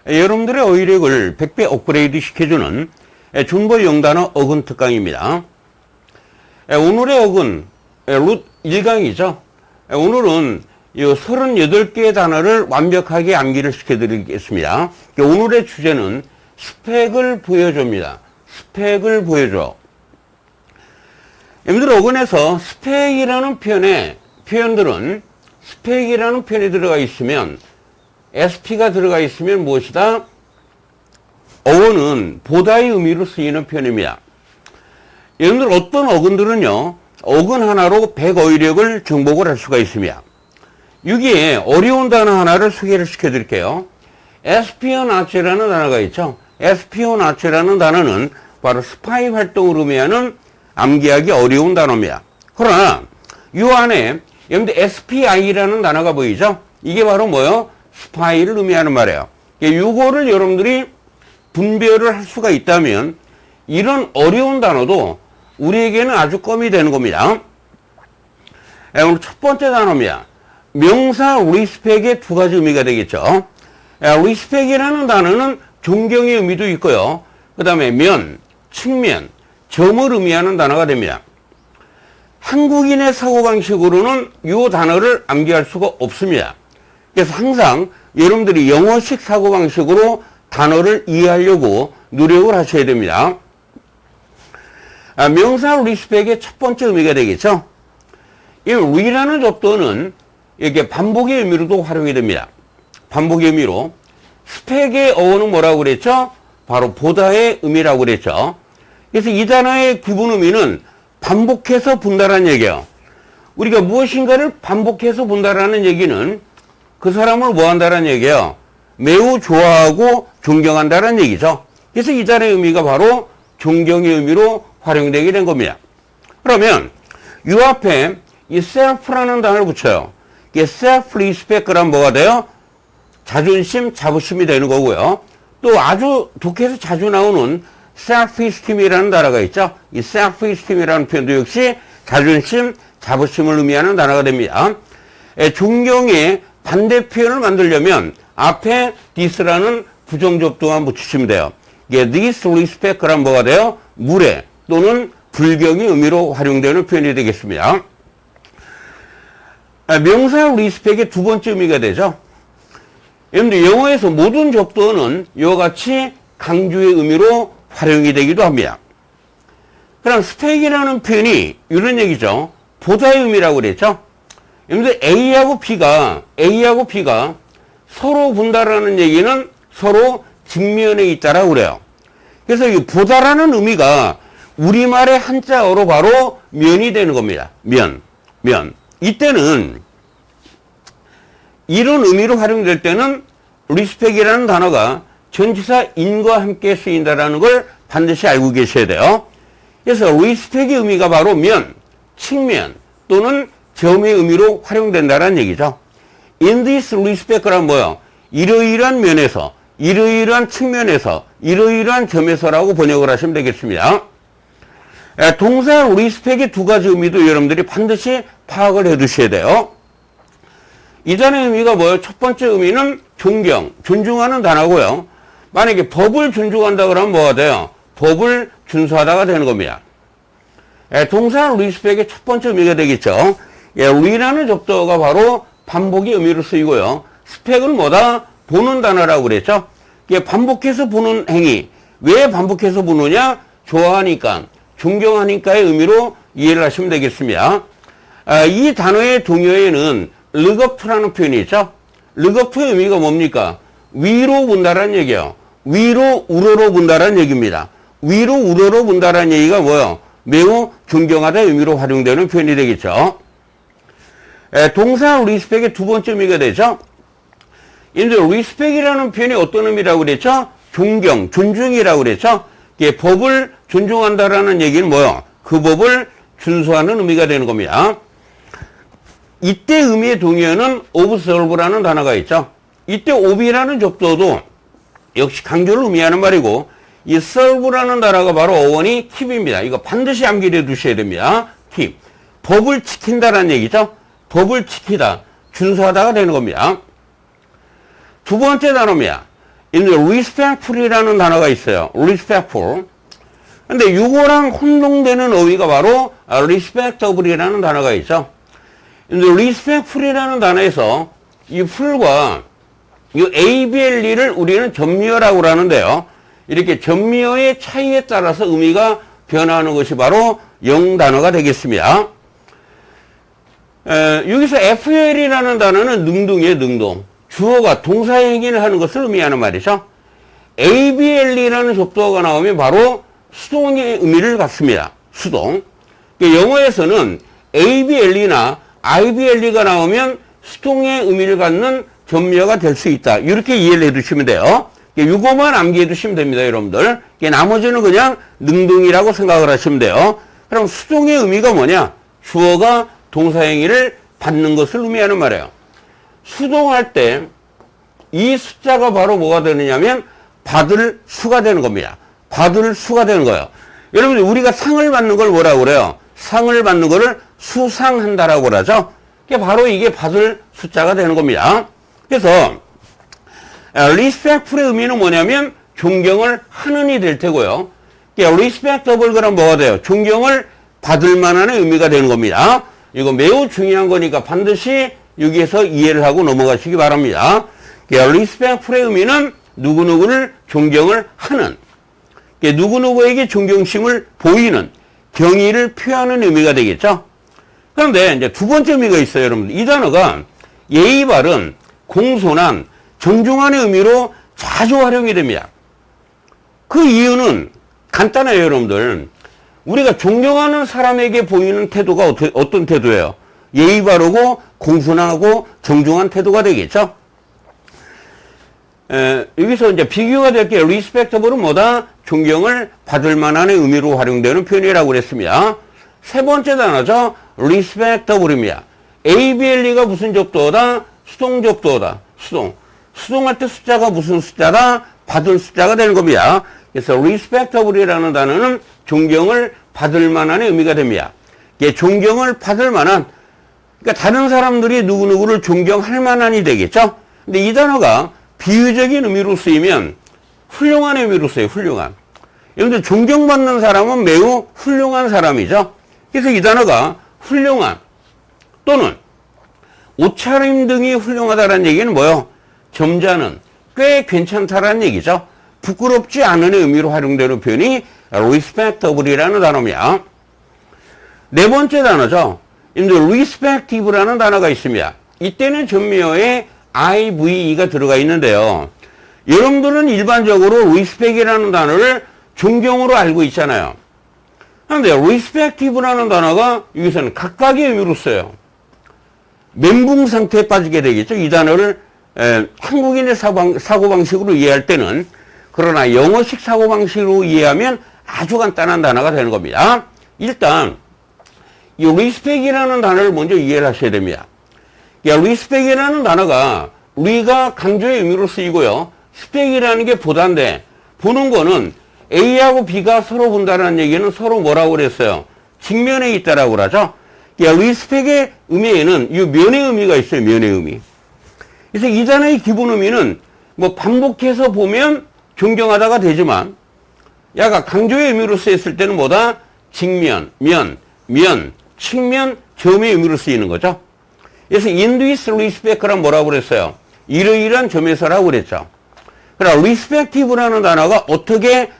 여러분들의 어휘력을 100배 업그레이드 시켜주는 준보 영단어 어근 특강입니다. 오늘의 어근 룻 1강이죠. 오늘은 이 38개의 단어를 완벽하게 암기를 시켜드리겠습니다. 오늘의 주제는 스펙을 보여줍니다. 스펙을 보여줘. 여러분들 어근에서 스펙이라는 표현들은 스펙이라는 표현이 들어가 있으면 SP가 들어가 있으면 무엇이다? 어원은 보다의 의미로 쓰이는 표현입니다. 여러분들 어떤 어근들은요, 어근 하나로 100어휘력을 정복을 할 수가 있습니다. 여기에 어려운 단어 하나를 소개를 시켜드릴게요. 에스피오나치라는 단어가 있죠. 에스피오나치라는 단어는 바로 스파이 활동을 의미하는 암기하기 어려운 단어입니다. 그러나 이 안에 여러분들 SPI라는 단어가 보이죠? 이게 바로 뭐요? 스파이를 의미하는 말이에요. 이거를 여러분들이 분별을 할 수가 있다면 이런 어려운 단어도 우리에게는 아주 껌이 되는 겁니다. 오늘 첫 번째 단어입니다. 명사 리스펙의 두 가지 의미가 되겠죠. 리스펙이라는 단어는 존경의 의미도 있고요. 그 다음에 면, 측면, 점을 의미하는 단어가 됩니다. 한국인의 사고방식으로는 이 단어를 암기할 수가 없습니다. 그래서 항상 여러분들이 영어식 사고방식으로 단어를 이해하려고 노력을 하셔야 됩니다. 명사 리스펙의 첫 번째 의미가 되겠죠. 이 re라는 접두는 이렇게 반복의 의미로도 활용이 됩니다. 반복의 의미로. 스펙의 어원은 뭐라고 그랬죠? 바로 보다의 의미라고 그랬죠. 그래서 이 단어의 기본 의미는 반복해서 본다라는 얘기예요. 우리가 무엇인가를 반복해서 본다라는 얘기는 그 사람을 뭐 한다라는 얘기예요? 매우 좋아하고 존경한다라는 얘기죠. 그래서 이 단어의 의미가 바로 존경의 의미로 활용되게 된 겁니다. 그러면 이 앞에 이 self라는 단어를 붙여요. 이게 self-respect란 뭐가 돼요? 자존심, 자부심이 되는 거고요. 또 아주 독해서 자주 나오는 self-esteem이라는 단어가 있죠. 이 self-esteem이라는 표현도 역시 자존심, 자부심을 의미하는 단어가 됩니다. 존경의 반대 표현을 만들려면 앞에 this라는 부정접두만 붙이시면 돼요. 이게 disrespect란 뭐가 돼요? 무례 또는 불경의 의미로 활용되는 표현이 되겠습니다. 명사 리스펙의 두 번째 의미가 되죠. 여러분들 영어에서 모든 접두어는 이와 같이 강조의 의미로 활용이 되기도 합니다. 그럼 스펙이라는 표현이 이런 얘기죠. 보다의 의미라고 그랬죠. 여러분들 A하고 B가 서로 본다라는 얘기는 서로 직면에 있다라고 그래요. 그래서 이 보다라는 의미가 우리말의 한자어로 바로 면이 되는 겁니다. 면. 이때는 이런 의미로 활용될 때는 리스펙이라는 단어가 전치사 in과 함께 쓰인다라는 걸 반드시 알고 계셔야 돼요. 그래서 리스펙의 의미가 바로 면, 측면 또는 점의 의미로 활용된다는 얘기죠. In this respect란 뭐예요? 이러이러한 면에서, 이러이러한 측면에서, 이러이러한 점에서라고 번역을 하시면 되겠습니다. 동사 리스펙의 두 가지 의미도 여러분들이 반드시 파악을 해 두셔야 돼요. 이 단어의 의미가 뭐예요? 첫 번째 의미는 존경, 존중하는 단어고요. 만약에 법을 존중한다 그러면 뭐가 돼요? 법을 준수하다가 되는 겁니다. 동사 리스펙의 첫 번째 의미가 되겠죠. re라는 접두어가 바로 반복의 의미로 쓰이고요. 스펙은 뭐다? 보는 단어라고 그랬죠. 반복해서 보는 행위. 왜 반복해서 보느냐? 좋아하니까, 존경하니까의 의미로 이해를 하시면 되겠습니다. 이 단어의 동요에는 look up라는 표현이 있죠. look up의 의미가 뭡니까? 위로 본다라는 얘기예요. 위로 우러러 본다라는 얘기입니다. 위로 우러러 본다라는 얘기가 뭐예요? 매우 존경하다의 의미로 활용되는 표현이 되겠죠. 동사 리스펙의 두 번째 의미가 되죠. 이제 리스펙이라는 표현이 어떤 의미라고 그랬죠? 존경, 존중이라고 그랬죠. 법을 존중한다라는 얘기는 뭐예요? 그 법을 준수하는 의미가 되는 겁니다. 이때 의미의 동의어는 observe라는 단어가 있죠. 이때 ob이라는 접두어도 역시 강조를 의미하는 말이고, 이 serve라는 단어가 바로 어원이 keep입니다. 이거 반드시 암기해 두셔야 됩니다. keep. 법을 지킨다라는 얘기죠. 법을 지키다, 준수하다가 되는 겁니다. 두 번째 단어입니다. 이제 respectful이라는 단어가 있어요. respectful. 근데 이거랑 혼동되는 어휘가 바로 respectable이라는 단어가 있죠. 이제 respectful이라는 단어에서 이 풀과 이 ABLE를 우리는 전미어라고 하는데요. 이렇게 전미어의 차이에 따라서 의미가 변화하는 것이 바로 영단어가 되겠습니다. 여기서 FL이라는 단어는 능동이에요, 능동. 주어가 동사행위를 하는 것을 의미하는 말이죠. ABLE라는 접두어가 나오면 바로 수동의 의미를 갖습니다. 수동. 영어에서는 ABLE나 IBLE가 나오면 수동의 의미를 갖는 전미어가 될 수 있다. 이렇게 이해를 해두시면 돼요. 이거만 암기해 두시면 됩니다, 여러분들. 나머지는 그냥 능동이라고 생각을 하시면 돼요. 그럼 수동의 의미가 뭐냐? 주어가 동사행위를 받는 것을 의미하는 말이에요. 수동할 때 이 숫자가 바로 뭐가 되느냐면 받을 수가 되는 겁니다. 받을 수가 되는 거예요. 여러분들 우리가 상을 받는 걸 뭐라고 그래요? 상을 받는 거를 수상한다라고 그러죠. 바로 이게 받을 숫자가 되는 겁니다. 그래서 respectful의 의미는 뭐냐면 존경을 하는이 될 테고요. respectable 그럼 뭐가 돼요? 존경을 받을 만한 의미가 되는 겁니다. 이거 매우 중요한 거니까 반드시 여기에서 이해를 하고 넘어가시기 바랍니다. respectful의 의미는 누구누구를 존경을 하는, 누구누구에게 존경심을 보이는, 경의를 표하는 의미가 되겠죠. 그런데 이제 두 번째 의미가 있어요, 여러분. 이 단어가 예의 바른, 공손한, 정중한의 의미로 자주 활용이 됩니다. 그 이유는 간단해요, 여러분들. 우리가 존경하는 사람에게 보이는 태도가 어떤 태도예요? 예의 바르고 공손하고 정중한 태도가 되겠죠. 여기서 이제 비교가 될 게 respectable은 뭐다? 존경을 받을 만한 의미로 활용되는 표현이라고 그랬습니다. 세 번째 단어죠. respectable입니다. ABLE가 무슨 접두어다? 수동 접두어다. 수동. 수동할 때 숫자가 무슨 숫자다? 받을 숫자가 되는 겁니다. 그래서 respectable이라는 단어는 존경을 받을 만한 의미가 됩니다. 이게 존경을 받을 만한, 그러니까 다른 사람들이 누구누구를 존경할 만한이 되겠죠? 근데 이 단어가 비유적인 의미로 쓰이면 훌륭한 의미로 써요, 훌륭한. 여러분들 존경받는 사람은 매우 훌륭한 사람이죠? 그래서 이 단어가 훌륭한 또는 옷차림 등이 훌륭하다는 얘기는 뭐예요? 점잖은, 꽤 괜찮다라는 얘기죠. 부끄럽지 않은 의미로 활용되는 표현이 respectable이라는 단어입니다. 네 번째 단어죠. respective라는 단어가 있습니다. 이때는 전미어에 IVE가 들어가 있는데요. 여러분들은 일반적으로 respect이라는 단어를 존경으로 알고 있잖아요. 그런데 respective라는 단어가 여기서는 각각의 의미로 써요. 멘붕 상태에 빠지게 되겠죠. 이 단어를 한국인의 사고방식으로 이해할 때는. 그러나 영어식 사고방식으로 이해하면 아주 간단한 단어가 되는 겁니다. 일단 이 respect이라는 단어를 먼저 이해를 하셔야 됩니다. respect이라는 단어가 우리가 강조의 의미로 쓰이고요. spec이라는 게 보다인데, 보는 거는 A하고 B가 서로 본다는 얘기는 서로 뭐라고 그랬어요? 직면에 있다라고 그러죠. respect의 의미에는 이 면의 의미가 있어요. 면의 의미. 그래서 이 단어의 기본 의미는 뭐 반복해서 보면 존경하다가 되지만, 약간 강조의 의미로 쓰였을 때는 뭐다? 직면, 면, 측면, 점의 의미로 쓰이는 거죠. 그래서 in this respect란 뭐라고 그랬어요? 이러이러한 점에서라고 그랬죠. 그러나 respective라는 단어가 어떻게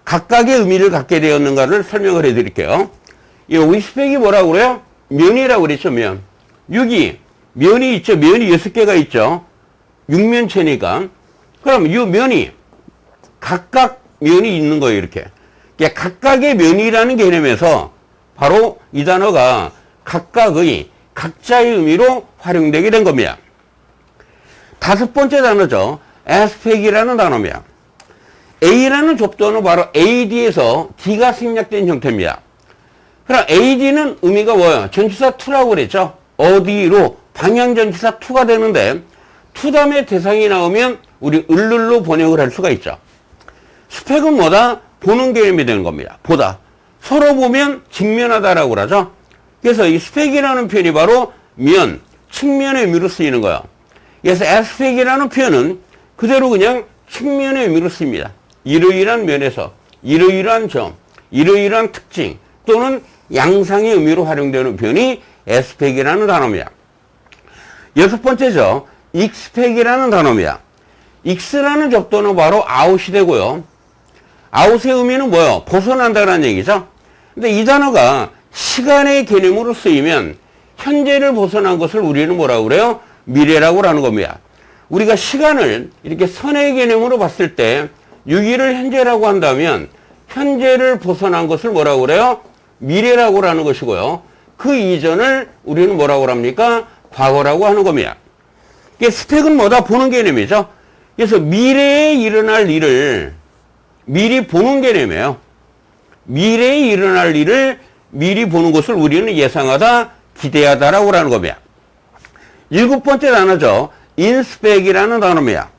각각의 의미를 갖게 되었는가를 설명을 해드릴게요. 이 respect이 뭐라고 그래요? 면이라고 그랬죠, 면. 여기 면이 있죠. 면이 6개가 있죠. 육면체니까. 그럼 이 면이 각각 면이 있는 거예요, 이렇게. 각각의 면이라는 개념에서 바로 이 단어가 각각의, 각자의 의미로 활용되게 된 겁니다. 다섯 번째 단어죠. aspect이라는 단어입니다. A라는 접두어는 바로 AD에서 D가 생략된 형태입니다. 그럼 AD는 의미가 뭐예요? 전치사 to라고 그랬죠? 어디로, 방향전치사 to가 되는데, to 다음에 대상이 나오면 우리 을룰로 번역을 할 수가 있죠. 스펙은 뭐다? 보는 개념이 되는 겁니다. 보다. 서로 보면 직면하다라고 그러죠. 그래서 이 스펙이라는 표현이 바로 면, 측면의 의미로 쓰이는 거예요. 그래서 aspect이라는 표현은 그대로 그냥 측면의 의미로 씁니다. 이러이러한 면에서, 이러이러한 점, 이러이러한 특징 또는 양상의 의미로 활용되는 표현이 에스펙이라는 단어입니다. 여섯 번째죠. 익스펙이라는 단어입니다. 익스라는 접두는 바로 아웃이 되고요. 아웃의 의미는 뭐예요? 벗어난다는 얘기죠. 근데 이 단어가 시간의 개념으로 쓰이면 현재를 벗어난 것을 우리는 뭐라고 그래요? 미래라고 하는 겁니다. 우리가 시간을 이렇게 선의 개념으로 봤을 때 6일을 현재라고 한다면 현재를 벗어난 것을 뭐라고 그래요? 미래라고 하는 것이고요. 그 이전을 우리는 뭐라고 합니까? 과거라고 하는 겁니다. 스펙은 뭐다? 보는 개념이죠. 그래서 미래에 일어날 일을 미리 보는 개념이에요. 미래에 일어날 일을 미리 보는 것을 우리는 예상하다, 기대하다라고 하는 겁니다. 일곱 번째 단어죠. 인스펙이라는 단어입니다.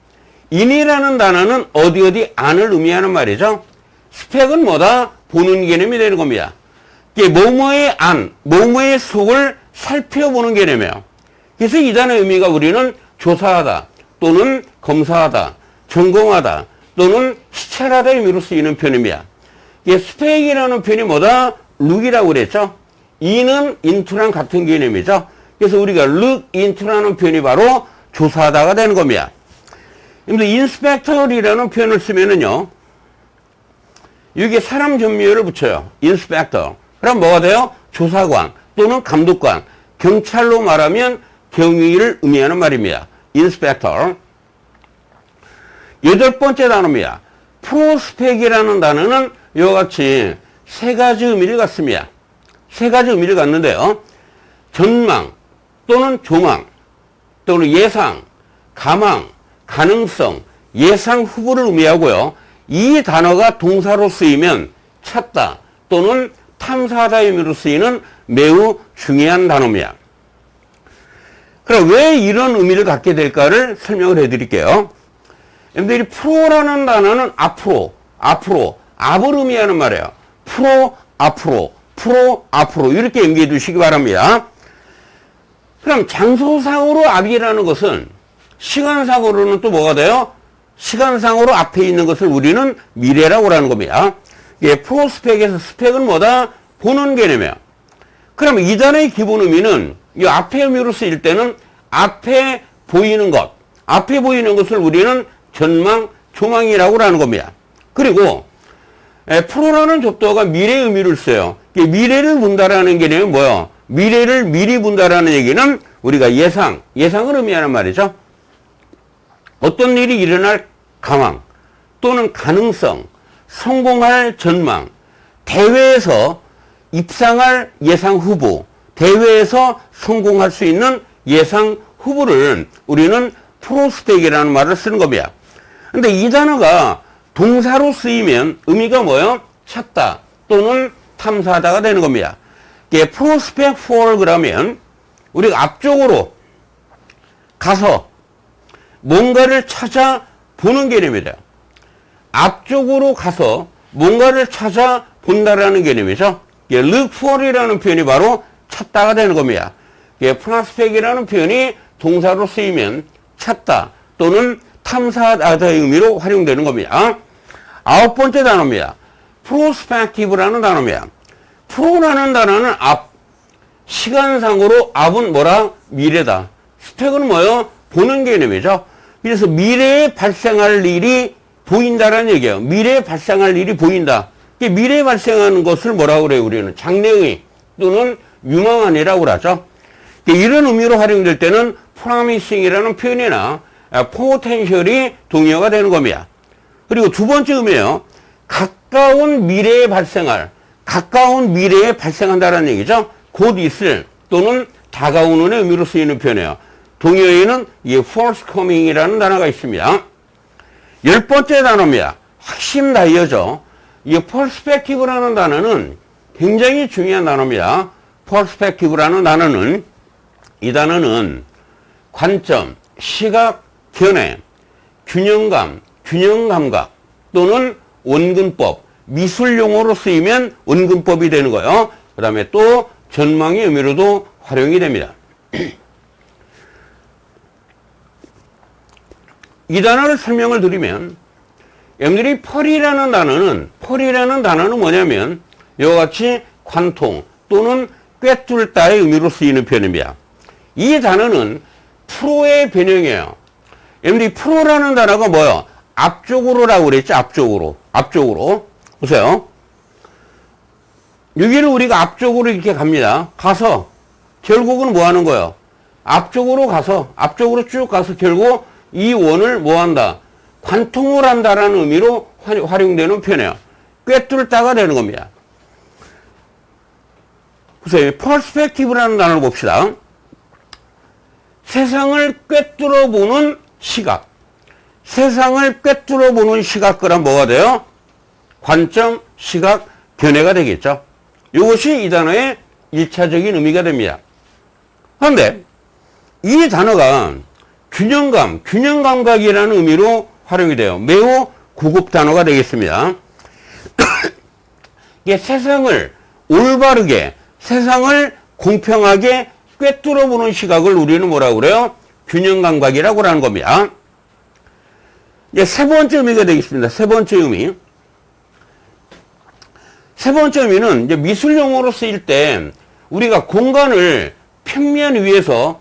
인이라는 단어는 어디 안을 의미하는 말이죠. 스펙은 뭐다? 보는 개념이 되는 겁니다. 이게 뭐뭐의 안, 뭐뭐의 속을 살펴보는 개념이에요. 그래서 이 단어의 의미가 우리는 조사하다 또는 검사하다, 점검하다 또는 시찰하다 의미로 쓰이는 표현입니다. 이게 스펙이라는 표현이 뭐다? 룩이라고 그랬죠. 인은 인투랑 같은 개념이죠. 그래서 우리가 look into라는 표현이 바로 조사하다가 되는 겁니다. 근데 inspector이라는 표현을 쓰면은요, 여기에 사람 전미어를 붙여요. inspector. 그럼 뭐가 돼요? 조사관 또는 감독관. 경찰로 말하면 경위를 의미하는 말입니다. inspector. 여덟 번째 단어입니다. prospect이라는 단어는 이와 같이 세 가지 의미를 갖습니다. 세 가지 의미를 갖는데요. 전망 또는 조망 또는 예상, 가망, 가능성, 예상 후보를 의미하고요. 이 단어가 동사로 쓰이면 찾다 또는 탐사하다 의미로 쓰이는 매우 중요한 단어입니다. 그럼 왜 이런 의미를 갖게 될까를 설명을 해드릴게요. 여러분들이 프로라는 단어는 앞으로, 앞을 의미하는 말이에요. 프로, 앞으로 이렇게 연기해 두시기 바랍니다. 그럼 장소상으로 앞이라는 것은 시간상으로는 또 뭐가 돼요? 시간상으로 앞에 있는 것을 우리는 미래라고 하는 겁니다. 예, 프로스펙에서 스펙은 뭐다? 보는 개념이에요. 그럼 이 단어의 기본 의미는 이 앞에 의미로 쓰일 때는 앞에 보이는 것, 앞에 보이는 것을 우리는 전망, 조망이라고 하는 겁니다. 그리고 프로라는 접두어가 미래 의미를 써요. 미래를 본다라는 개념이 뭐예요? 미래를 미리 본다라는 얘기는 우리가 예상을 의미하는 말이죠. 어떤 일이 일어날 가망 또는 가능성, 성공할 전망, 대회에서 입상할 예상 후보, 대회에서 성공할 수 있는 예상 후보를 우리는 프로스펙이라는 말을 쓰는 겁니다. 근데 이 단어가 동사로 쓰이면 의미가 뭐예요? 찾다 또는 탐사하다가 되는 겁니다. prospect for 그러면 우리가 앞쪽으로 가서 뭔가를 찾아보는 개념이 돼요. 앞쪽으로 가서 뭔가를 찾아본다라는 개념이죠. look for이라는 표현이 바로 찾다가 되는 겁니다. prospect이라는 표현이 동사로 쓰이면 찾다 또는 탐사하다의 의미로 활용되는 겁니다. 아홉 번째 단어입니다. prospective라는 단어입니다. 프로라는 단어는 앞, 시간상으로 앞은 뭐라? 미래다. 스펙은 뭐예요? 보는 개념이죠. 그래서 미래에 발생할 일이 보인다라는 얘기예요. 미래에 발생할 일이 보인다. 미래에 발생하는 것을 뭐라고 그래요? 우리는 장래의 또는 유망한이라고 하죠. 이런 의미로 활용될 때는 promising이라는 표현이나 potential이 동의어가 되는 겁니다. 그리고 두 번째 의미예요. 가까운 미래에 발생한다는 얘기죠. 곧 있을 또는 다가오는 의미로 쓰이는 표현이에요. 동의어에는 forthcoming이라는 단어가 있습니다. 열 번째 단어입니다. 핵심 단어죠. 이 perspective라는 단어는 굉장히 중요한 단어입니다. perspective라는 단어는 이 단어는 관점, 시각, 견해, 균형감, 균형감각 또는 원근법, 미술용어로 쓰이면 원근법이 되는 거예요. 그 다음에 또 전망의 의미로도 활용이 됩니다. 이 단어를 설명을 드리면 여러분들이 펄이라는 단어는 뭐냐면 이와 같이 관통 또는 꿰뚫다의 의미로 쓰이는 표현입니다. 이 단어는 프로의 변형이에요. 여러분들이 프로라는 단어가 뭐예요? 앞쪽으로라고 그랬죠? 앞쪽으로. 보세요. 여기를 우리가 앞쪽으로 이렇게 갑니다. 가서 결국은 뭐 하는 거예요? 앞쪽으로 쭉 가서 결국 이 원을 뭐 한다? 관통을 한다라는 의미로 활용되는 표현이에요. 꿰뚫다가 되는 겁니다. 보세요. 퍼스펙티브라는 단어를 봅시다. 세상을 꿰뚫어 보는 시각. 세상을 꿰뚫어 보는 시각, 그럼 뭐가 돼요? 관점, 시각, 견해가 되겠죠. 이것이 이 단어의 1차적인 의미가 됩니다. 그런데 이 단어가 균형 감각이라는 의미로 활용이 돼요. 매우 고급 단어가 되겠습니다. 이게 세상을 올바르게, 세상을 공평하게 꿰뚫어 보는 시각을 우리는 뭐라고 그래요? 균형 감각이라고 하는 겁니다. 이제 세 번째 의미가 되겠습니다. 세 번째 의미는 이제 미술 용어로 쓰일 때 우리가 공간을 평면 위에서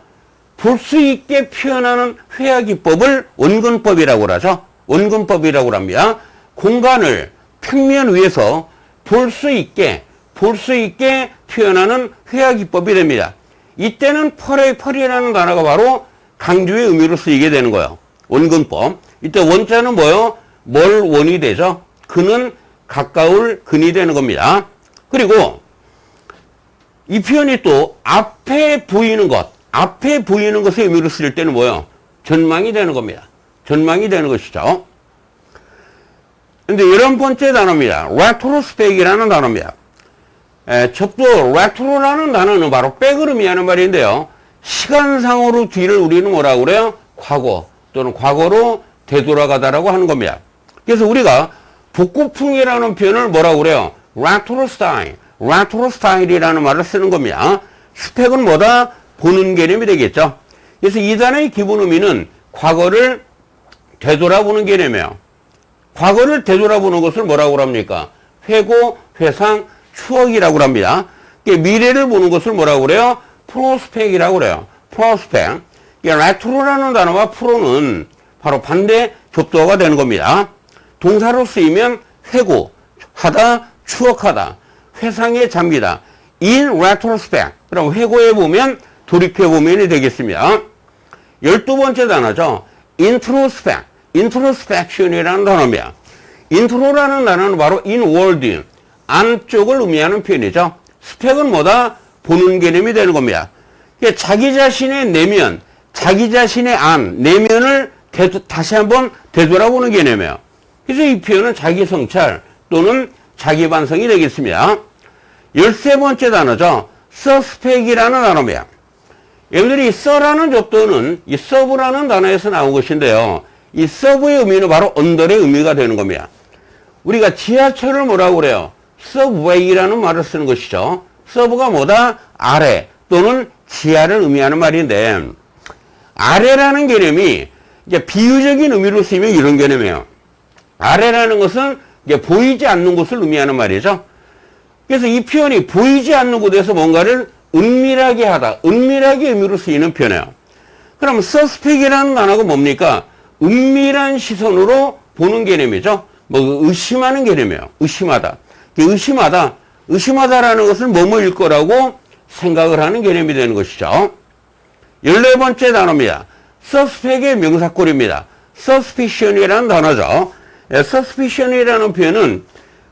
볼 수 있게 표현하는 회화 기법을 원근법이라고 하죠. 원근법이라고 합니다. 공간을 평면 위에서 볼 수 있게 표현하는 회화 기법이 됩니다. 이때는 펄이라는 단어가 바로 강조의 의미로 쓰이게 되는 거예요. 원근법. 이때 원자는 뭐요? 멀 원이 되죠. 근은 가까울 근이 되는 겁니다. 그리고 이 표현이 또 앞에 보이는 것의 의미로 쓸 때는 뭐요? 전망이 되는 겁니다. 전망이 되는 것이죠. 근데 11번째 단어입니다. 레트로스펙이라는 단어입니다. 저도 레트로라는 단어는 바로 백을 의미하는 말인데요. 시간상으로 뒤를 우리는 뭐라고 그래요? 과거 또는 과거로 되돌아가다라고 하는 겁니다. 그래서 우리가 복고풍이라는 표현을 뭐라고 그래요? 레트로 스타일이라는 말을 쓰는 겁니다. 스펙은 뭐다? 보는 개념이 되겠죠. 그래서 이 단어의 기본 의미는 과거를 되돌아보는 개념이에요. 과거를 되돌아보는 것을 뭐라고 합니까? 회고, 회상, 추억이라고 합니다. 미래를 보는 것을 뭐라고 그래요? 프로스펙이라고 그래요. 프로스펙. 레트로라는 단어와 프로는 바로 반대 접두어가 되는 겁니다. 동사로 쓰이면 회고, 하다, 추억하다, 회상에 잠기다. In retrospect. 그럼 회고해 보면, 돌이켜 보면이 되겠습니다. 12번째 단어죠. introspection이라는 단어입니다. intro라는 단어는 바로 inward, 안쪽을 의미하는 표현이죠. 스펙은 뭐다? 보는 개념이 되는 겁니다. 자기 자신의 내면, 자기 자신의 안, 내면을 다시 한번 되돌아보는 개념이에요. 그래서 이 표현은 자기 성찰 또는 자기 반성이 되겠습니다. 13번째 단어죠. 서스펙이라는 단어입니다. 여러분들이 서라는 접두는 이 서브라는 단어에서 나온 것인데요. 이 서브의 의미는 바로 언더의 의미가 되는 겁니다. 우리가 지하철을 뭐라고 그래요? 서브웨이라는 말을 쓰는 것이죠. 서브가 뭐다? 아래 또는 지하를 의미하는 말인데, 아래라는 개념이 이제 비유적인 의미로 쓰이면 이런 개념이에요. 아래라는 것은 이제 보이지 않는 곳을 의미하는 말이죠. 그래서 이 표현이 보이지 않는 곳에서 뭔가를 은밀하게 하다, 은밀하게 의미로 쓰이는 표현이에요. 그럼 서스펙이라는 단어가 뭡니까? 은밀한 시선으로 보는 개념이죠. 뭐 의심하는 개념이에요. 의심하다. 의심하다라는 것은 뭐뭐일 거라고 생각을 하는 개념이 되는 것이죠. 14번째 단어입니다. 서스펙의 명사꼴입니다. suspicion이라는 단어죠. suspicion이라는 표현은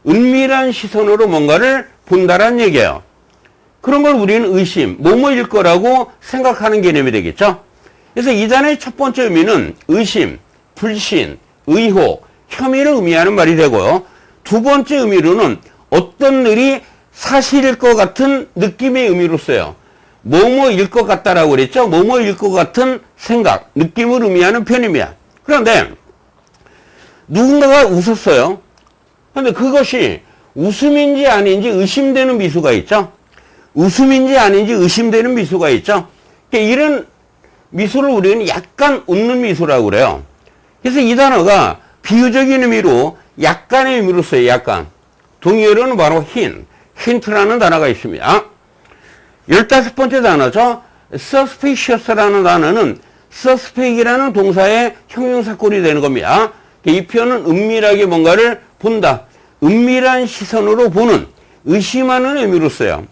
은밀한 시선으로 뭔가를 본다라는 얘기예요. 그런 걸 우리는 의심, 뭐뭐일 거라고 생각하는 개념이 되겠죠. 그래서 이 단어의 첫 번째 의미는 의심, 불신, 의혹, 혐의를 의미하는 말이 되고요. 두 번째 의미로는 어떤 일이 사실일 것 같은 느낌의 의미로 써요. 뭐뭐일 것 같다라고 그랬죠. 뭐뭐일 것 같은 생각, 느낌을 의미하는 표현입니다. 그런데 누군가가 웃었어요. 그런데 그것이 웃음인지 아닌지 의심되는 미소가 있죠. 웃음인지 아닌지 의심되는 미소가 있죠. 이런 미소를 우리는 약간 웃는 미소라고 그래요. 그래서 이 단어가 비유적인 의미로 약간의 의미로 써요. 약간. 동의어로는 바로 힌트라는 단어가 있습니다. 15번째 단어죠. suspicious라는 단어는 suspect이라는 동사의 형용사꼴이 되는 겁니다. 이 표현은 은밀하게 뭔가를 본다. 은밀한 시선으로 보는, 의심하는 의미로 써요.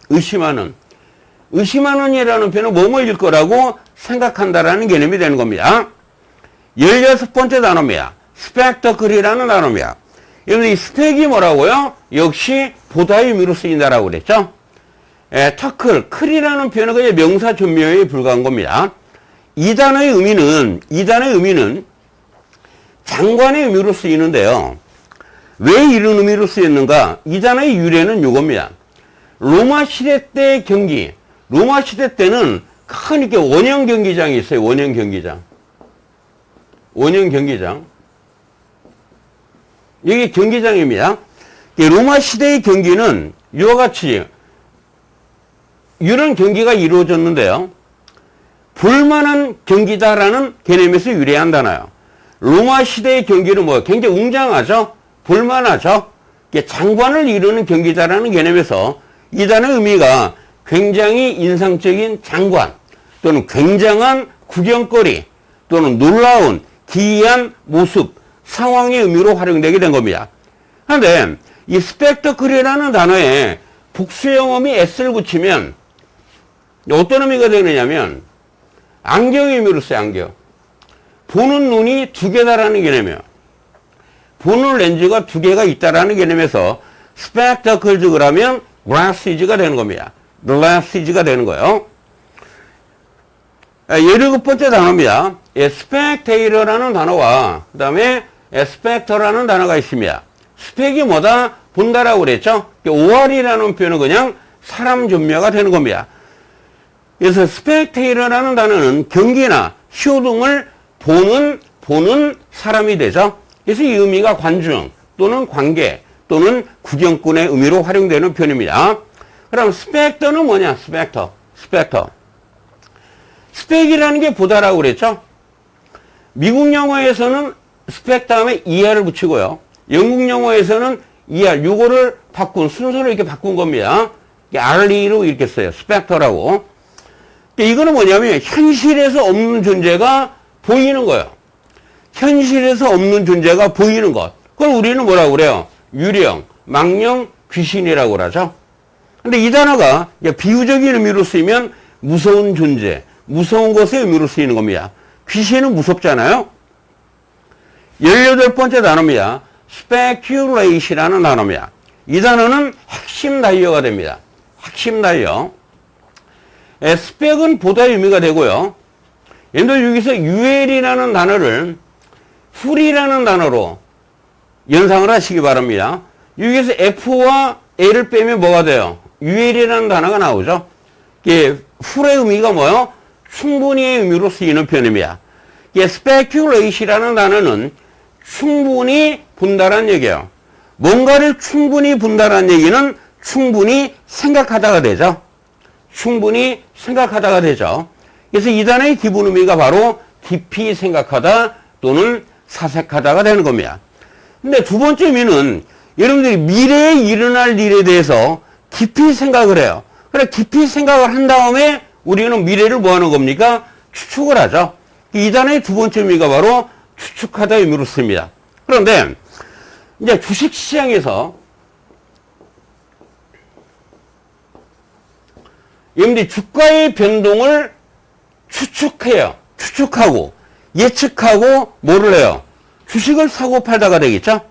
의심하는이라는 표현은 뭐뭐일 거라고 생각한다라는 개념이 되는 겁니다. 16번째 단어입니다. spectacle이라는 단어입니다. 여러분, 이 스펙이 뭐라고요? 역시 보다의 의미로 쓰인다라고 그랬죠? 클이라는 표현은 그냥 명사 존명에 불과한 겁니다. 이 단어의 의미는 장관의 의미로 쓰이는데요. 왜 이런 의미로 쓰였는가? 이 단어의 유래는 이겁니다. 로마 시대 때 경기, 로마 시대 때는 큰 이렇게 원형 경기장이 있어요. 원형 경기장. 여기 경기장입니다. 로마 시대의 경기는 이와 같이 이런 경기가 이루어졌는데요. 볼만한 경기다라는 개념에서 유래한다나요. 로마 시대의 경기는 뭐 굉장히 웅장하죠. 볼만하죠. 장관을 이루는 경기다라는 개념에서 이 단어의 의미가 굉장히 인상적인 장관 또는 굉장한 구경거리 또는 놀라운 기이한 모습, 상황의 의미로 활용되게 된 겁니다. 그런데 이 스펙터클이라는 단어에 복수형음이 s를 붙이면 어떤 의미가 되느냐면 안경의 의미로 써요. 안경. 보는 눈이 두 개다라는 개념이에요. 보는 렌즈가 두 개가 있다라는 개념에서 spectacles 그러면 glasses가 되는 겁니다. glasses가 되는 거예요. 17번째 단어입니다. spectator라는 단어와 그 다음에 specter라는 단어가 있습니다. 스펙이 뭐다? 본다라고 그랬죠? OR이라는 표현은 그냥 사람 존명가 되는 겁니다. 그래서 spectator라는 단어는 경기나 쇼 등을 보는 사람이 되죠. 그래서 이 의미가 관중 또는 관객 또는 구경꾼의 의미로 활용되는 표현입니다. 그럼 specter는 뭐냐? specter. 스펙이라는 게 보다라고 그랬죠? 미국 영어에서는 스펙 다음에 ER을 붙이고요. 영국 영어에서는 ER, 요거를 순서를 이렇게 바꾼 겁니다. RE로 이렇게 써요. 스펙터라고. 이거는 뭐냐면 현실에서 없는 존재가 보이는 거예요. 현실에서 없는 존재가 보이는 것. 그걸 우리는 뭐라고 그래요? 유령, 망령, 귀신이라고 그러죠. 근데 이 단어가 비유적인 의미로 쓰이면 무서운 존재, 무서운 것의 의미로 쓰이는 겁니다. 귀신은 무섭잖아요. 18번째 단어입니다. speculate이라는 단어입니다. 이 단어는 핵심 다이어가 됩니다. 핵심 다이어. spec은 보다의 의미가 되고요. 얘들 여기서 ul이라는 단어를 ful이라는 단어로 연상을 하시기 바랍니다. 여기서 f와 l을 빼면 뭐가 돼요? ul이라는 단어가 나오죠. 이게 ful의 의미가 뭐요? 충분히의 의미로 쓰이는 표현입니다. speculate이라는 단어는 충분히 본다라는 얘기예요. 뭔가를 충분히 본다라는 얘기는 충분히 생각하다가 되죠. 충분히 생각하다가 되죠. 그래서 이 단어의 기본 의미가 바로 깊이 생각하다 또는 사색하다가 되는 겁니다. 근데 두 번째 의미는 여러분들이 미래에 일어날 일에 대해서 깊이 생각을 해요. 그래 깊이 생각을 한 다음에 우리는 미래를 뭐 하는 겁니까? 추측을 하죠. 이 단어의 두 번째 의미가 바로 추측하다 의미로 씁니다. 그런데 이제 주식시장에서 여러분들이 주가의 변동을 추측해요. 추측하고 예측하고 뭐를 해요? 주식을 사고 팔다가 되겠죠?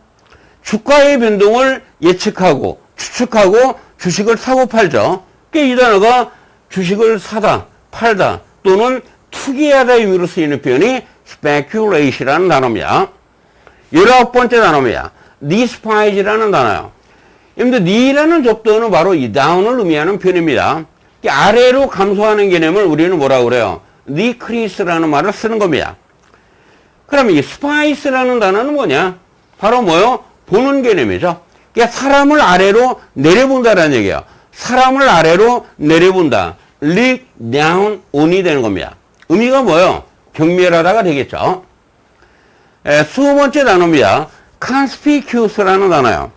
주가의 변동을 예측하고 추측하고 주식을 사고 팔죠. 이 단어가 주식을 사다, 팔다 또는 투기하다 의미로 쓰이는 표현이 speculate이라는 단어입니다. 19번째 단어입니다. despise라는 단어예요. 여러분들 de라는 접두어는 바로 이 down을 의미하는 표현입니다. 아래로 감소하는 개념을 우리는 뭐라고 그래요? decrease라는 말을 쓰는 겁니다. 그럼 이 spice라는 단어는 뭐냐? 바로 뭐요? 보는 개념이죠. 그러니까 사람을 아래로 내려본다라는 얘기예요. 사람을 아래로 내려본다. look down on이 되는 겁니다. 의미가 뭐요? 경멸하다가 되겠죠. 20번째 단어입니다. conspicuous라는 단어요.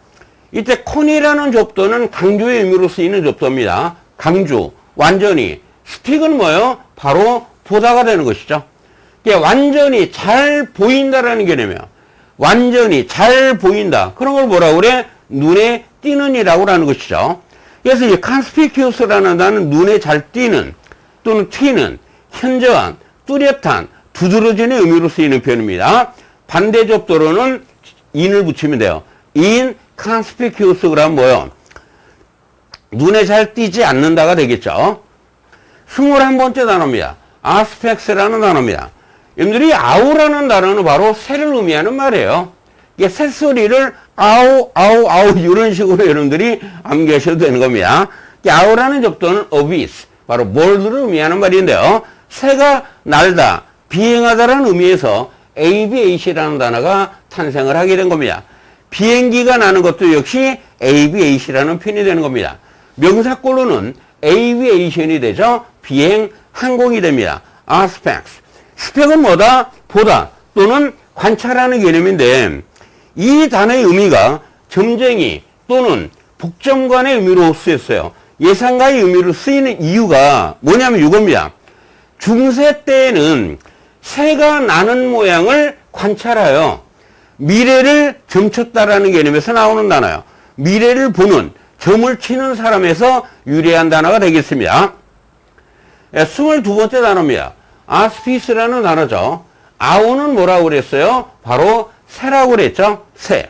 이때 con이라는 접두는 강조의 의미로 쓰이는 접두입니다. 강조, 완전히. speak은 뭐예요? 바로 보다가 되는 것이죠. 완전히 잘 보인다라는 개념이에요. 완전히 잘 보인다. 그런 걸 뭐라고 그래? 눈에 띄는 이라고 하는 것이죠. 그래서 이 conspicuous라는 단어는 눈에 잘 띄는 또는 튀는, 현저한, 뚜렷한, 두드러지는 의미로 쓰이는 표현입니다. 반대 접두로는 in을 붙이면 돼요. in conspicuous 그러면 뭐예요? 눈에 잘 띄지 않는다가 되겠죠. 21번째 단어입니다. aspects라는 단어입니다. 여러분들이 아우라는 단어는 바로 새를 의미하는 말이에요. 이게 새소리를 아우 아우 아우 이런 식으로 여러분들이 암기하셔도 되는 겁니다. 아우라는 접두는 abyss, 바로 몰드를 의미하는 말인데요. 새가 날다, 비행하다라는 의미에서 aviation이라는 단어가 탄생을 하게 된 겁니다. 비행기가 나는 것도 역시 aviation이라는 표현이 되는 겁니다. 명사꼴로는 aviation이 되죠. 비행, 항공이 됩니다. aspects. 스펙은 뭐다? 보다 또는 관찰하는 개념인데 이 단어의 의미가 점쟁이 또는 복점관의 의미로 쓰였어요. 예상가의 의미로 쓰이는 이유가 뭐냐면 이겁니다. 중세 때에는 새가 나는 모양을 관찰하여 미래를 점쳤다라는 개념에서 나오는 단어예요. 미래를 보는, 점을 치는 사람에서 유래한 단어가 되겠습니다. 22번째 단어입니다. 아스피스라는 단어죠. 아우는 뭐라고 그랬어요? 바로 새라고 그랬죠. 새.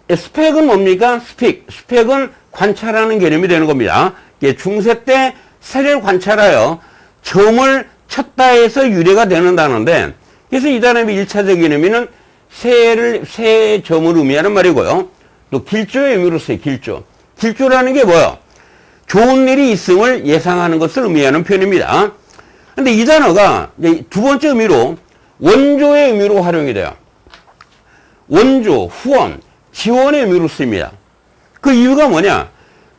스펙은 뭡니까? 스펙은 관찰하는 개념이 되는 겁니다. 중세 때 새를 관찰하여 점을 쳤다 해서 유래가 되는 단어인데, 그래서 이 단어의 1차적 개념은 새 점을 의미하는 말이고요. 또 길조의 의미로 써요. 길조. 길조라는 게 뭐예요? 좋은 일이 있음을 예상하는 것을 의미하는 표현입니다. 근데 이 단어가 이제 두 번째 의미로 원조의 의미로 활용이 돼요. 원조, 후원, 지원의 의미로 쓰입니다. 그 이유가 뭐냐?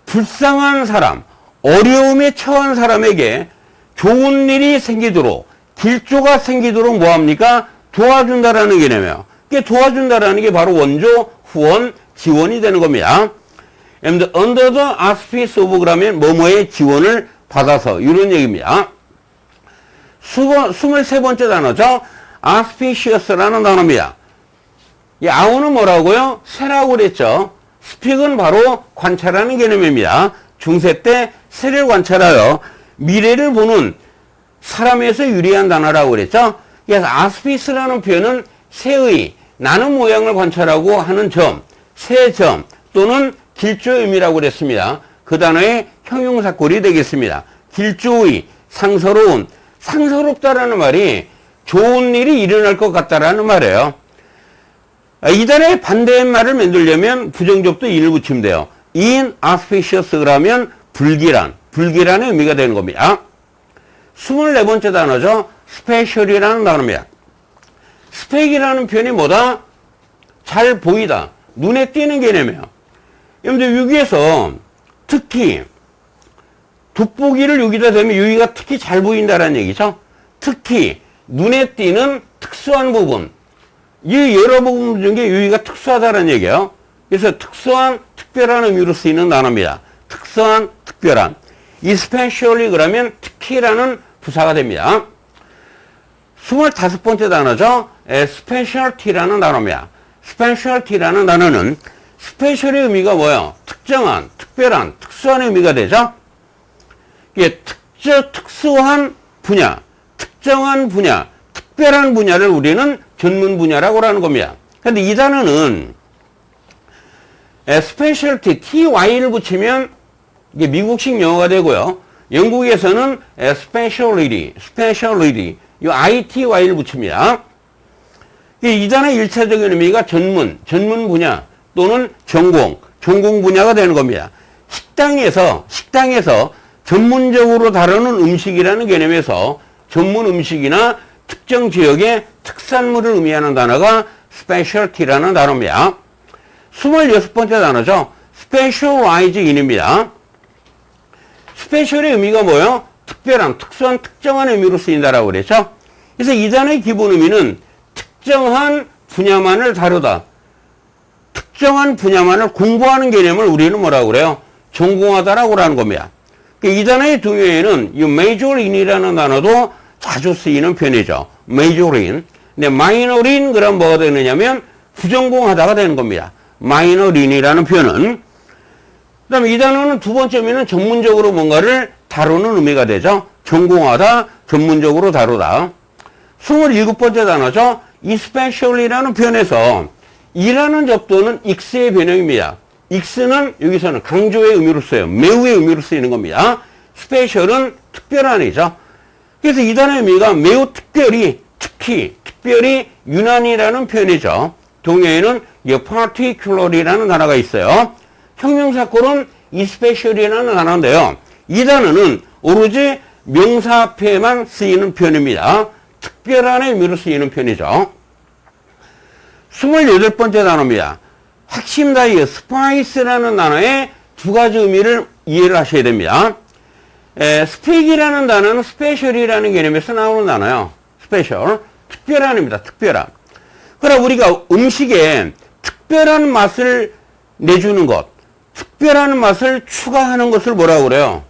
불쌍한 사람, 어려움에 처한 사람에게 좋은 일이 생기도록, 길조가 생기도록 뭐합니까? 도와준다라는 개념이에요. 이게 도와준다라는 게 바로 원조, 후원, 지원이 되는 겁니다. under the auspice of 그러면 뭐뭐의 지원을 받아서 이런 얘기입니다. 23번째 단어죠. auspicious라는 단어입니다. 이 아우는 뭐라고요? 새라고 그랬죠. 스픽은 바로 관찰하는 개념입니다. 중세 때 새를 관찰하여 미래를 보는 사람에서 유래한 단어라고 그랬죠. 그래서 auspice라는 표현은 새의 나는 모양을 관찰하고 하는 점, 새점 또는 길조의 의미라고 그랬습니다. 그 단어의 형용사꼴이 되겠습니다. 길조의, 상서로운, 상서롭다라는 말이 좋은 일이 일어날 것 같다라는 말이에요. 이 단어의 반대말을 만들려면 부정접두 in을 붙이면 돼요. inauspicious 그러면 불길한의 의미가 되는 겁니다. 24번째 단어죠. special이라는 단어입니다. spec이라는 표현이 뭐다? 잘 보이다, 눈에 띄는 개념이에요. 여러분들 여기에서 특히 돋보기를 여기다 대면 여기가 특히 잘 보인다는 얘기죠. 특히 눈에 띄는 특수한 부분, 이 여러 부분 중에 여기가 특수하다는 얘기예요. 그래서 특수한, 특별한 의미로 쓰이는 단어입니다. 특수한, 특별한. 이 specially 그러면 특히라는 부사가 됩니다. 25번째 단어죠. specialty라는 단어입니다. specialty라는 단어는 스페셜의 의미가 뭐예요? 특정한, 특별한, 특수한 의미가 되죠. 이게 특수한 분야, 특정한 분야, 특별한 분야를 우리는 전문 분야라고 하는 겁니다. 근데 이 단어는 specialty, ty를 붙이면 이게 미국식 영어가 되고요. 영국에서는 specialty, 이 ity를 붙입니다. 이 단어의 1차적인 의미가 전문 분야 또는 전공 분야가 되는 겁니다. 식당에서 전문적으로 다루는 음식이라는 개념에서 전문 음식이나 특정 지역의 특산물을 의미하는 단어가 specialty라는 단어입니다. 26번째 단어죠. specialize in입니다. special의 의미가 뭐예요? 특별한, 특수한, 특정한 의미로 쓰인다라고 그랬죠. 그래서 이 단어의 기본 의미는 특정한 분야만을 다루다. 특정한 분야만을 공부하는 개념을 우리는 뭐라고 그래요? 전공하다라고 하는 겁니다. 이 단어의 등유에는 이 major in이라는 단어도 자주 쓰이는 편이죠. major in. 근데 minor in 그럼 뭐가 되느냐면 부전공하다가 되는 겁니다. minor in이라는 표현은. 그 다음에 이 단어는 두 번째 의미는 전문적으로 뭔가를 다루는 의미가 되죠. 전공하다, 전문적으로 다루다. 27번째 단어죠. especially라는 표현에서 이라는 접두는 익스의 변형입니다. 익스는 여기서는 강조의 의미로 써요. 매우의 의미로 쓰이는 겁니다. 스페셜은 특별한 의미죠. 그래서 이 단어의 의미가 매우 특별히, 특히, 특별히 유난이라는 표현이죠. 동요에는 particular이라는 단어가 있어요. 형용사꼴은 especially라는 단어인데요. 이 단어는 오로지 명사 앞에만 쓰이는 표현입니다. 특별한 의미로 쓰이는 표현이죠. 28번째 단어입니다. 핵심 단어 스파이스라는 단어의 두 가지 의미를 이해를 하셔야 됩니다. 스펙이라는 단어는 스페셜이라는 개념에서 나오는 단어예요. 스페셜, 특별한 의미다. 특별한. 그러나 우리가 음식에 특별한 맛을 내주는 것, 특별한 맛을 추가하는 것을 뭐라고 그래요?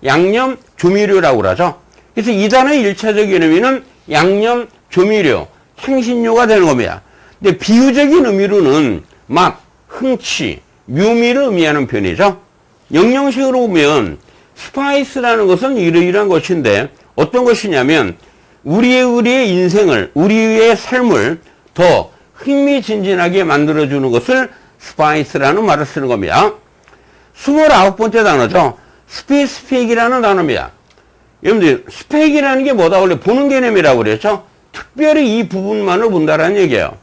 양념 조미료라고 그러죠. 그래서 이 단어의 1차적인 의미는 양념 조미료, 향신료가 되는 겁니다. 근데 비유적인 의미로는 맛, 흥취, 묘미를 의미하는 표현이죠. 영영식으로 보면 스파이스라는 것은 이러이러한 것인데 어떤 것이냐면 우리의 인생을, 우리의 삶을 더 흥미진진하게 만들어주는 것을 스파이스라는 말을 쓰는 겁니다. 29번째 단어죠. 스페시픽이라는 단어입니다. 여러분들 스펙이라는 게 뭐다? 원래 보는 개념이라고 그랬죠. 특별히 이 부분만을 본다라는 얘기예요.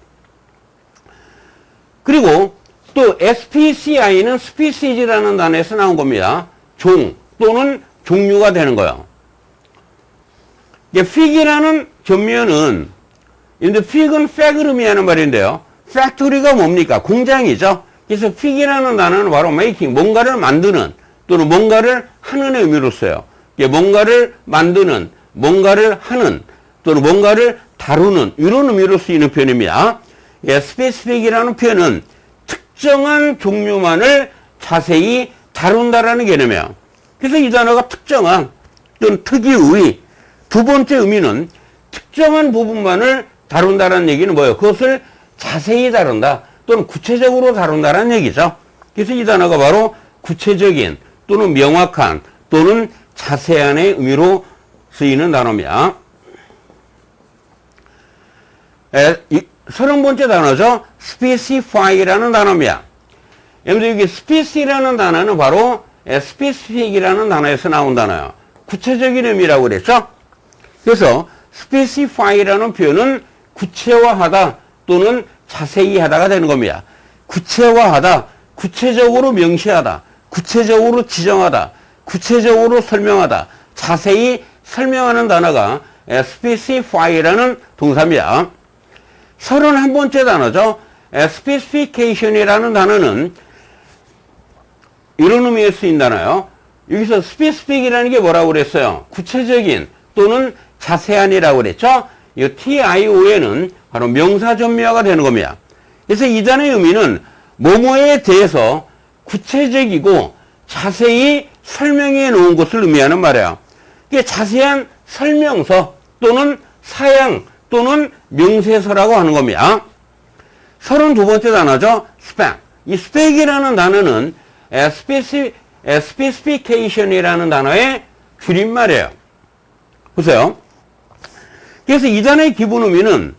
그리고 또 SPCI는 스피시즈라는 단어에서 나온 겁니다. 종 또는 종류가 되는 거예요. 픽이라는 전면은 근데 픽은 팩을 의미하는 말인데요. 팩토리가 뭡니까? 공장이죠. 그래서 픽이라는 단어는 바로 making, 뭔가를 만드는 또는 뭔가를 하는 의미로 써요. 뭔가를 만드는, 뭔가를 하는 또는 뭔가를 다루는 이런 의미로 쓰이는 표현입니다. 스페시픽이라는 표현은 특정한 종류만을 자세히 다룬다라는 개념이에요. 그래서 이 단어가 특정한 또는 특이의 두 번째 의미는 특정한 부분만을 다룬다라는 얘기는 뭐예요? 그것을 자세히 다룬다 또는 구체적으로 다룬다라는 얘기죠. 그래서 이 단어가 바로 구체적인 또는 명확한 또는 자세한의 의미로 쓰이는 단어입니다. 30번째 단어죠. specify라는 단어입니다. 여러분들 여기 speci라는 단어는 바로 specific이라는 단어에서 나온 단어예요. 구체적인 의미라고 그랬죠. 그래서 specify라는 표현은 구체화하다 또는 자세히 하다가 되는 겁니다. 구체화하다, 구체적으로 명시하다, 구체적으로 지정하다, 구체적으로 설명하다, 자세히 설명하는 단어가 specify라는 동사입니다. 31번째 단어죠. specification이라는 단어는 이런 의미에 쓰인 단어예요. 여기서 specific이라는 게 뭐라고 그랬어요? 구체적인 또는 자세한이라고 그랬죠. 이 TION은 바로 명사전미화가 되는 겁니다. 그래서 이 단어의 의미는 뭐뭐에 대해서 구체적이고 자세히 설명해 놓은 것을 의미하는 말이에요. 이게 자세한 설명서 또는 사양 또는 명세서라고 하는 겁니다. 32번째 단어죠. spec. 이 spec이라는 단어는 specification이라는 단어의 줄임말이에요. 보세요. 그래서 이 단어의 기본 의미는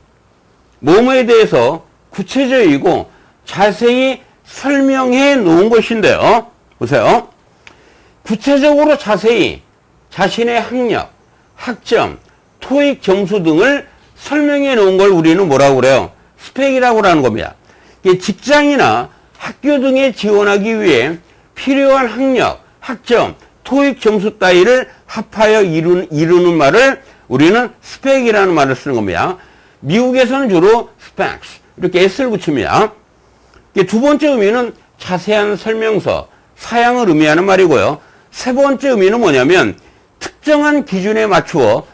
뭐뭐에 대해서 구체적이고 자세히 설명해 놓은 것인데요. 보세요. 구체적으로 자세히 자신의 학력, 학점, 토익 점수 등을 설명해 놓은 걸 우리는 뭐라고 그래요? 스펙이라고 하는 겁니다. 직장이나 학교 등에 지원하기 위해 필요한 학력, 학점, 토익 점수 따위를 합하여 이루는 말을 우리는 스펙이라는 말을 쓰는 겁니다. 미국에서는 주로 specs 이렇게 s를 붙입니다. 두 번째 의미는 자세한 설명서, 사양을 의미하는 말이고요. 세 번째 의미는 뭐냐면 특정한 기준에 맞추어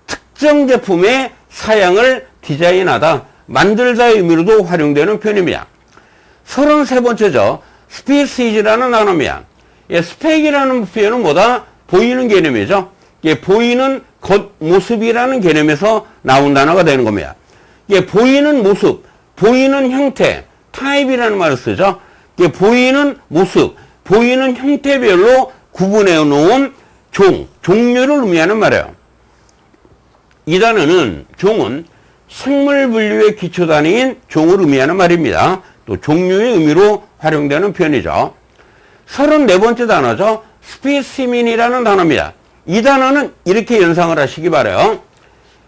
특정 제품의 사양을 디자인하다 만들다의 의미로도 활용되는 표현입니다. 33번째죠. 스피시즈라는 단어입니다. 예, 스펙이라는 표현은 뭐다? 보이는 개념이죠. 예, 보이는 겉모습이라는 개념에서 나온 단어가 되는 겁니다. 예, 보이는 모습, 보이는 형태, 타입이라는 말을 쓰죠. 예, 보이는 모습, 보이는 형태별로 구분해 놓은 종류를 의미하는 말이에요. 이 단어는 종은 생물 분류의 기초 단위인 종을 의미하는 말입니다. 또 종류의 의미로 활용되는 표현이죠. 34번째 단어죠. 스페시민이라는 단어입니다. 이 단어는 이렇게 연상을 하시기 바라요.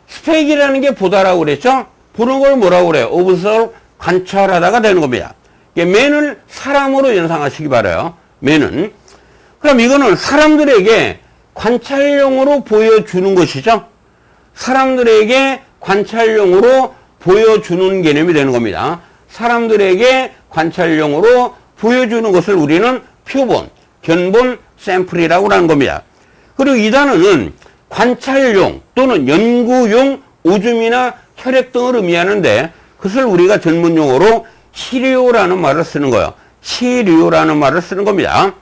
스펙이라는 게 보다라고 그랬죠? 보는 걸 뭐라고 그래요? observe, 관찰하다가 되는 겁니다. 맨을 사람으로 연상하시기 바라요. 맨은. 그럼 이거는 사람들에게 관찰용으로 보여주는 것이죠. 사람들에게 관찰용으로 보여주는 개념이 되는 겁니다. 사람들에게 관찰용으로 보여주는 것을 우리는 표본, 견본, 샘플이라고 하는 겁니다. 그리고 이 단어는 관찰용 또는 연구용 오줌이나 혈액 등을 의미하는데 그것을 우리가 전문용어로 치료라는 말을 쓰는 거예요. 치료라는 말을 쓰는 겁니다.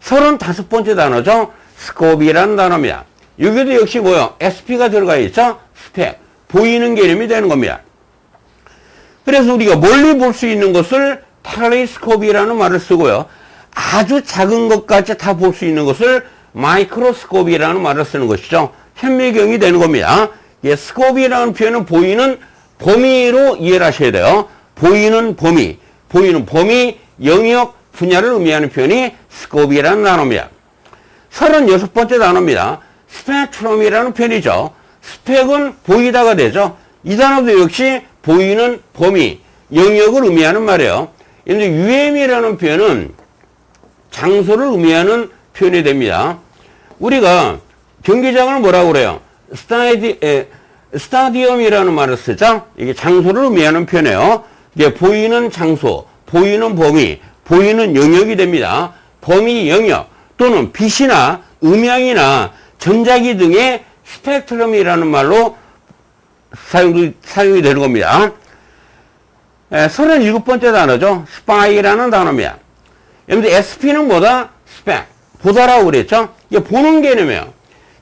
35번째 단어죠. 스코비라는 단어입니다. 여기도 역시 뭐요? SP가 들어가 있죠? 스펙. 보이는 개념이 되는 겁니다. 그래서 우리가 멀리 볼 수 있는 것을 텔레스코프라는 말을 쓰고요. 아주 작은 것까지 다 볼 수 있는 것을 마이크로스코프라는 말을 쓰는 것이죠. 현미경이 되는 겁니다. 예, 스코프라는 표현은 보이는 범위로 이해를 하셔야 돼요. 보이는 범위, 영역, 분야를 의미하는 표현이 스코프라는 단어입니다. 36번째 단어입니다. 스펙트럼이라는 표현이죠. 스펙은 보이다가 되죠. 이 단어도 역시 보이는 범위, 영역을 의미하는 말이에요. 근데 UM이라는 표현은 장소를 의미하는 표현이 됩니다. 우리가 경기장을 뭐라고 그래요? 스타디움이라는 말을 쓰죠. 이게 장소를 의미하는 표현이에요. 이게 보이는 장소, 보이는 범위, 보이는 영역이 됩니다. 범위, 영역 또는 빛이나 음향이나 전자기 등의 스펙트럼이라는 말로 사용이 되는 겁니다. 37번째 단어죠. 스파이라는 단어입니다. 여러분들 SP는 뭐다? 스펙. 보다라고 그랬죠? 이게 보는 개념이에요.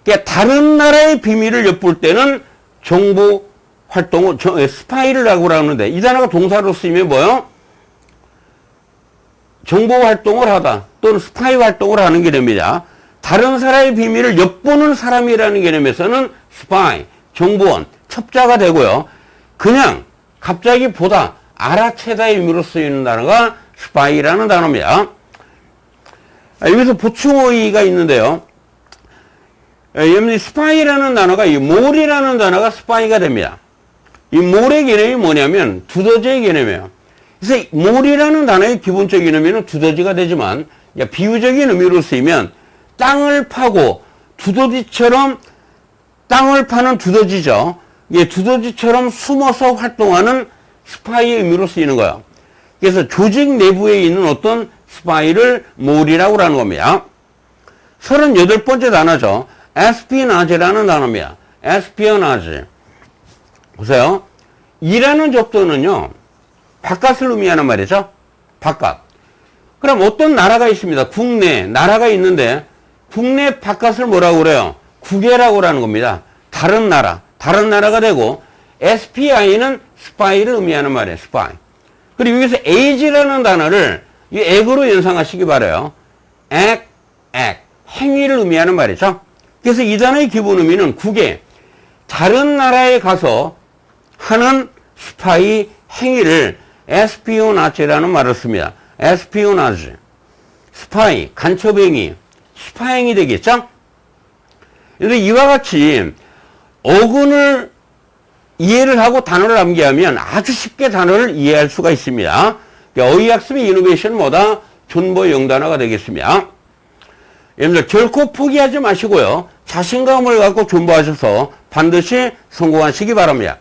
그러니까 다른 나라의 비밀을 엿볼 때는 정보 활동을, 스파이를 하고 그러는데 이 단어가 동사로 쓰이면 뭐요? 정보 활동을 하다 또는 스파이 활동을 하는 개념입니다. 다른 사람의 비밀을 엿보는 사람이라는 개념에서는 스파이, 정보원, 첩자가 되고요. 그냥 갑자기 보다, 알아채다의 의미로 쓰이는 단어가 스파이라는 단어입니다. 여기서 보충어휘가 있는데요. 여러분이 스파이라는 단어가, 이 몰이라는 단어가 스파이가 됩니다. 이 몰의 개념이 뭐냐면 두더지의 개념이에요. 그래서 몰이라는 단어의 기본적인 의미는 두더지가 되지만 비유적인 의미로 쓰이면 땅을 파고 두더지처럼 땅을 파는 두더지죠. 예, 두더지처럼 숨어서 활동하는 스파이의 의미로 쓰이는 거예요. 그래서 조직 내부에 있는 어떤 스파이를 몰이라고 하는 겁니다. 38번째 단어죠. 에스피나지라는 단어입니다. 에스피어나지. 보세요. 이라는 접두는요, 바깥을 의미하는 말이죠. 바깥. 그럼 어떤 나라가 있습니다. 국내, 나라가 있는데, 국내 바깥을 뭐라고 그래요? 국외라고 하는 겁니다. 다른 나라가 되고, SPI는 스파이를 의미하는 말이에요. 스파이. 그리고 여기서 age라는 단어를 이 액으로 연상하시기 바라요. 액, 행위를 의미하는 말이죠. 그래서 이 단어의 기본 의미는 국외, 다른 나라에 가서 하는 스파이 행위를 에스피오나지라는 말을 씁니다. 에스피오나지. 스파이, 간첩행위, 스파행위 되겠죠? 그런데 이와 같이 어근을 이해를 하고 단어를 암기하면 아주 쉽게 단어를 이해할 수가 있습니다. 어휘학습의 이노베이션은 뭐다? 존버 영단어가 되겠습니다. 여러분들 결코 포기하지 마시고요. 자신감을 갖고 존버하셔서 반드시 성공하시기 바랍니다.